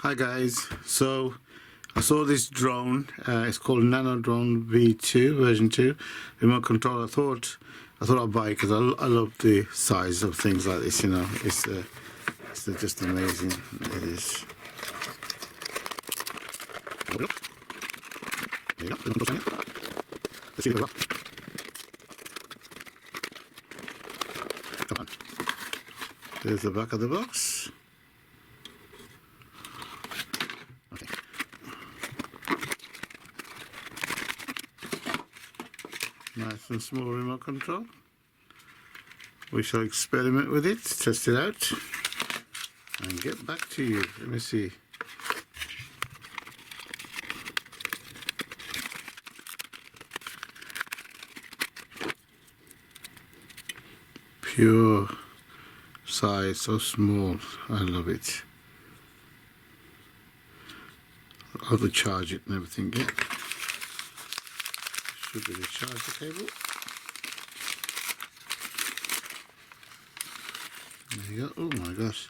Hi guys, so I saw this drone, it's called Nano Drone V2 version 2 remote control. I thought I'd buy it because I love the size of things like this, you know. It's just amazing. It is. Let's see the Come on. There's the back of the box. Okay. Nice and small remote control. We shall experiment with it, test it out, and get back to you. Let me see. Pure size, so small. I love it. I'll have to charge it and everything. Yeah, should be the charger cable. There you go. Oh my gosh.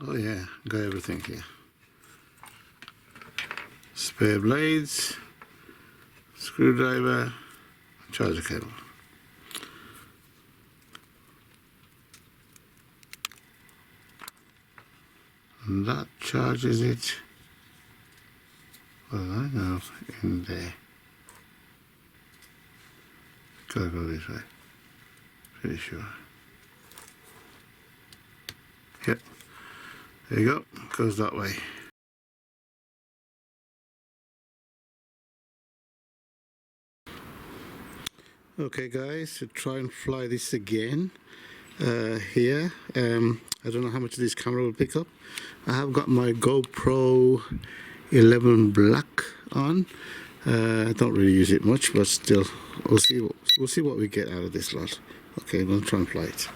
Oh yeah, got everything here. Spare blades, screwdriver, charger cable. And that charges it, well, I know, in there. Gotta go this way, pretty sure. Yep, there you go, goes that way. Okay guys, to try and fly this again here. I don't know how much this camera will pick up. I have got my GoPro 11 Black on. I don't really use it much, but still, we'll see what we get out of this lot. Okay, I'm gonna try and fly it.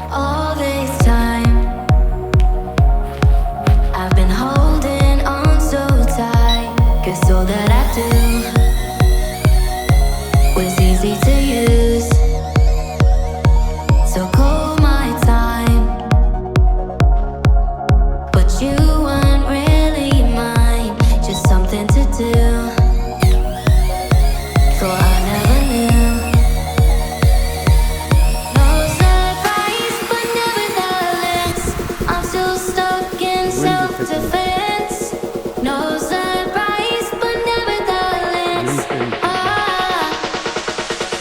All this time I've been holding on so tight, 'cause all that I do was easy to use. So call my time, but you weren't really mine, just something to do. So I never knew. No surprise, but nevertheless, I'm still stuck in self-defense. No surprise, but nevertheless,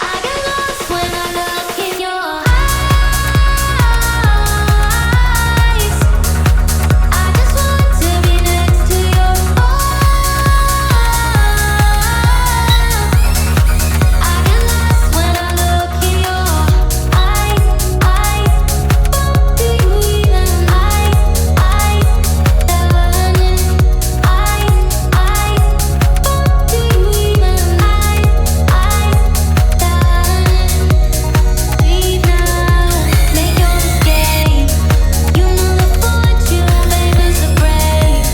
I get lost when I look in your eyes. I just want to be next to your I get lost when I look in your eyes. Do you even leave now, make your escape. You know the fortune favors the brave.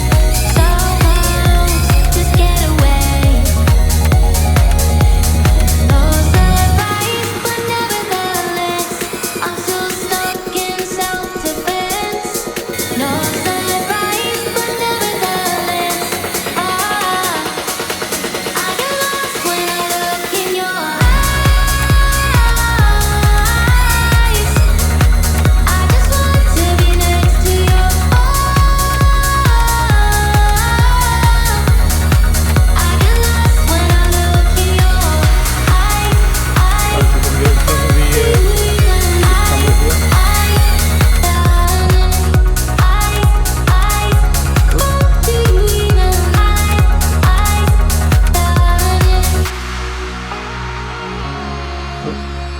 So close, just get away. No surprise, but nevertheless, I'm still stuck in self-defense. No surprise, but nevertheless, I get lost when I look in your eyes. I just want to be next to your I get lost when I look in your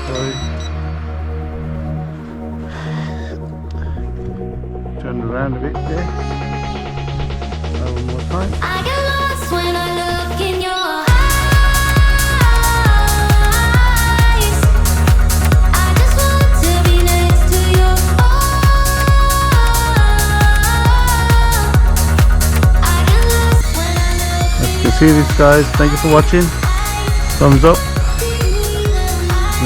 Sorry. Turn around a bit there. One more time. I get lost when I look in your eyes. I just want to be next to your I get lost when I look You see this guys, thank you for watching. Thumbs up,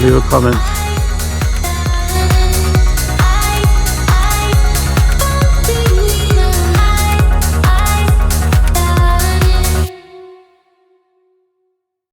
leave a comment.